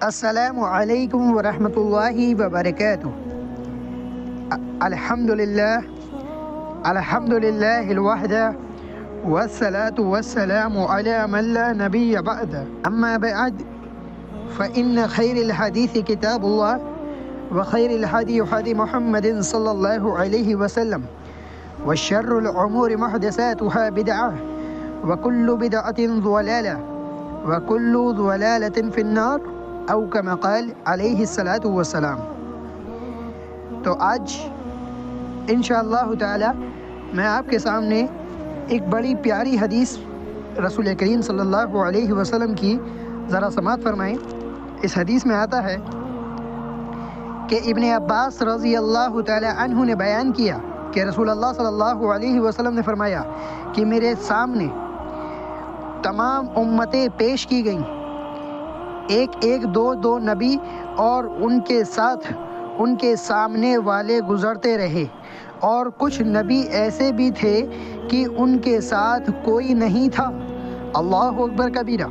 السلام علیکم ورحمۃ اللہ وبرکاتہ۔ الحمدللہ الوحدہ والصلاة والسلام علی من لا نبی بعد، اما بعد فإن خیر الحدیث کتاب اللہ وخیر الحدی حدی محمد صلی اللہ علیہ وسلم وشر الامور محدثاتها بدعہ وکل بدعۃ ضلالہ وکل ضلالۃ فی النار او کما قال علیہ الصلاۃ والسلام۔ تو آج انشاءاللہ تعالی میں آپ کے سامنے ایک بڑی پیاری حدیث رسول کریم صلی اللہ علیہ وسلم کی ذرا سماعت فرمائیں۔ اس حدیث میں آتا ہے کہ ابن عباس رضی اللہ تعالی عنہ نے بیان کیا کہ رسول اللہ صلی اللہ علیہ وسلم نے فرمایا کہ میرے سامنے تمام امتیں پیش کی گئیں، ایک دو نبی اور ان کے ساتھ ان کے سامنے والے گزرتے رہے، اور کچھ نبی ایسے بھی تھے کہ ان کے ساتھ کوئی نہیں تھا۔ اللہ اکبر کبیرہ۔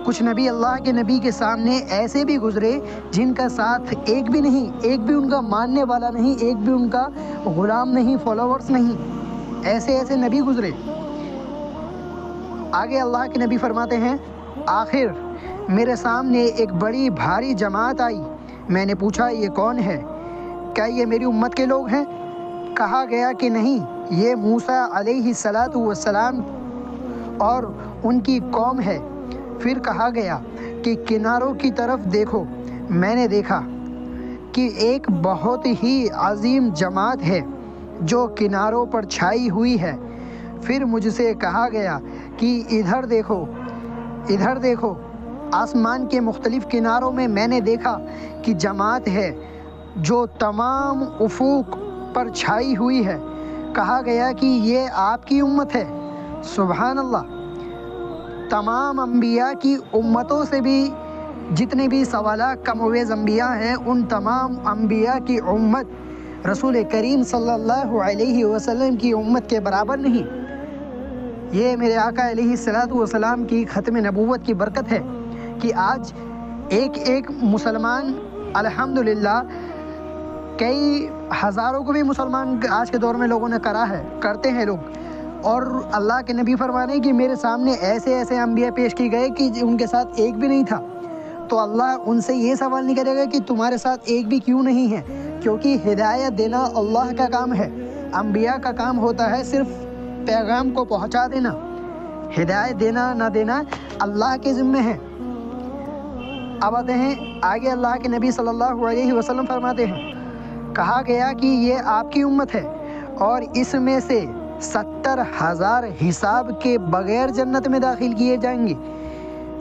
کچھ نبی اللہ کے نبی کے سامنے ایسے بھی گزرے جن کا ساتھ ایک بھی نہیں، ایک بھی ان کا ماننے والا نہیں، ایک بھی ان کا غلام نہیں، فالوورز نہیں، ایسے نبی گزرے۔ آگے اللہ کے نبی فرماتے ہیں، آخر میرے سامنے ایک بڑی بھاری جماعت آئی، میں نے پوچھا یہ کون ہے؟ کیا یہ میری امت کے لوگ ہیں؟ کہا گیا کہ نہیں، یہ موسیٰ علیہ الصلاۃ والسلام اور ان کی قوم ہے۔ پھر کہا گیا کہ کناروں کی طرف دیکھو۔ میں نے دیکھا کہ ایک بہت ہی عظیم جماعت ہے جو کناروں پر چھائی ہوئی ہے۔ پھر مجھ سے کہا گیا کہ ادھر دیکھو۔ آسمان کے مختلف کناروں میں میں نے دیکھا کہ جماعت ہے جو تمام افق پر چھائی ہوئی ہے۔ کہا گیا کہ یہ آپ کی امت ہے۔ سبحان اللہ۔ تمام انبیاء کی امتوں سے بھی جتنے بھی سوالات کم ہوئے انبیاء ہیں، ان تمام انبیاء کی امت رسول کریم صلی اللہ علیہ وسلم کی امت کے برابر نہیں۔ یہ میرے آقا علیہ الصلاۃ والسلام کی ختم نبوت کی برکت ہے کہ آج ایک مسلمان الحمدللہ کئی ہزاروں کو بھی مسلمان آج کے دور میں لوگوں نے کرتے ہیں لوگ، اور اللہ کے نبی فرمانے کہ میرے سامنے ایسے انبیاء پیش کی گئے کہ ان کے ساتھ ایک بھی نہیں تھا۔ تو اللہ ان سے یہ سوال نہیں کرے گا کہ تمہارے ساتھ ایک بھی کیوں نہیں ہے، کیونکہ ہدایت دینا اللہ کا کام ہے۔ انبیاء کا کام ہوتا ہے صرف پیغام کو پہنچا دینا، ہدایت دینا نہ دینا اللہ کے ذمہ ہے۔ اب آتے ہیں آگے، اللہ کے نبی صلی اللہ علیہ وسلم فرماتے ہیں، کہا گیا کہ یہ آپ کی امت ہے اور اس میں سے 70,000 حساب کے بغیر جنت میں داخل کیے جائیں گے۔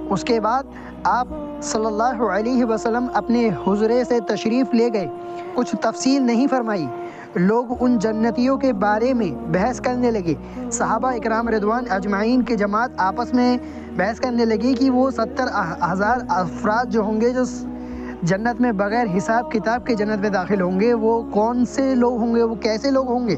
اس کے بعد آپ صلی اللہ علیہ وسلم اپنے حجرے سے تشریف لے گئے، کچھ تفصیل نہیں فرمائی۔ لوگ ان جنتیوں کے بارے میں بحث کرنے لگے، صحابہ اکرام رضوان اجمعین کی جماعت آپس میں بحث کرنے لگی کہ وہ 70,000 افراد جو ہوں گے جو جنت میں بغیر حساب کتاب کے جنت میں داخل ہوں گے، وہ کون سے لوگ ہوں گے، وہ کیسے لوگ ہوں گے؟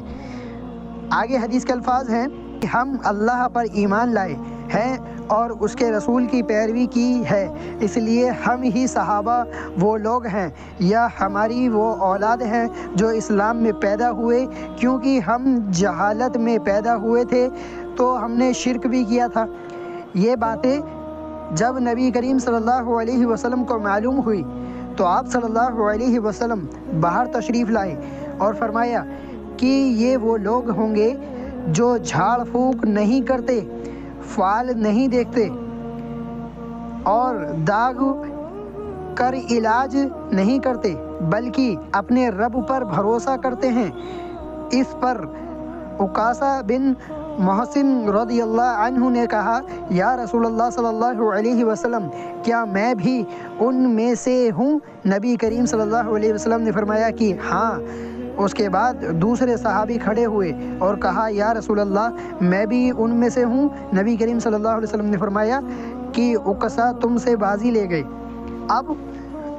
آگے حدیث کے الفاظ ہیں کہ ہم اللہ پر ایمان لائے ہیں اور اس کے رسول کی پیروی کی ہے، اس لیے ہم ہی صحابہ وہ لوگ ہیں یا ہماری وہ اولاد ہیں جو اسلام میں پیدا ہوئے، کیونکہ ہم جہالت میں پیدا ہوئے تھے تو ہم نے شرک بھی کیا تھا۔ یہ باتیں جب نبی کریم صلی اللہ علیہ وسلم کو معلوم ہوئی تو آپ صلی اللہ علیہ وسلم باہر تشریف لائے اور فرمایا کہ یہ وہ لوگ ہوں گے جو جھاڑ پھونک نہیں کرتے، فال نہیں دیکھتے اور داغ کر علاج نہیں کرتے، بلکہ اپنے رب پر بھروسہ کرتے ہیں۔ اس پر عکاشہ بن محسن رضی اللہ عنہ نے کہا، یا رسول اللہ صلی اللہ علیہ وسلم، کیا میں بھی ان میں سے ہوں؟ نبی کریم صلی اللہ علیہ وسلم نے فرمایا کہ ہاں۔ اس کے بعد دوسرے صحابی کھڑے ہوئے اور کہا، یا رسول اللہ، میں بھی ان میں سے ہوں۔ نبی کریم صلی اللہ علیہ وسلم نے فرمایا کہ عکاشہ تم سے بازی لے گئے۔ اب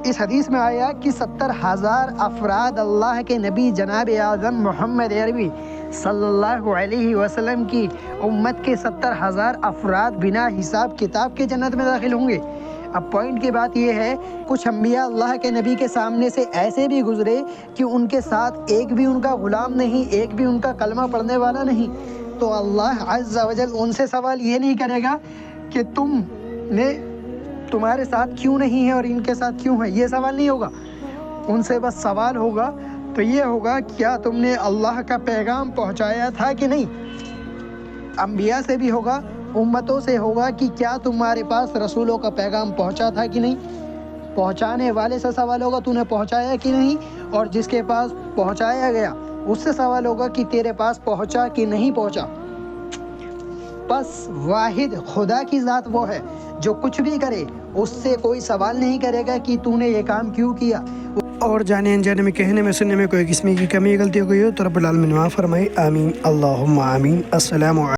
اس حدیث میں آیا کہ 70,000 افراد اللہ کے نبی جناب اعظم محمد عربی صلی اللہ علیہ وسلم کی امت کے 70,000 افراد بنا حساب کتاب کے جنت میں داخل ہوں گے۔ اب پوائنٹ کی بات یہ ہے، کچھ انبیاء اللہ کے نبی کے سامنے سے ایسے بھی گزرے کہ ان کے ساتھ ایک بھی ان کا غلام نہیں، ایک بھی ان کا کلمہ پڑھنے والا نہیں، تو اللہ عز و جل ان سے سوال یہ نہیں کرے گا کہ تمہارے ساتھ کیوں نہیں ہے اور ان کے ساتھ کیوں ہے، یہ سوال نہیں ہوگا، ان سے بس سوال ہوگا تو یہ ہوگا کیا تم نے اللہ کا پیغام پہنچایا تھا کہ نہیں۔ انبیاء سے بھی ہوگا، امتوں سے ہوگا کہ کیا تمہارے پاس رسولوں کا پیغام پہنچا تھا کہ نہیں۔ پہنچانے والے سے سوال ہوگا تو نے پہنچایا کہ نہیں، اور جس کے پاس پہنچایا گیا اس سے سوال ہوگا کہ تیرے پاس پہنچا کہ نہیں پہنچا۔ بس واحد خدا کی ذات وہ ہے جو کچھ بھی کرے اس سے کوئی سوال نہیں کرے گا کہ تو نے یہ کام کیوں کیا۔ اور جانے انجانے میں کہنے میں سننے میں کوئی قسم کی کمی غلطی ہو گئی ہو تو رب العالمین معاف فرمائے، آمین اللہم آمین۔ السلام علیکم۔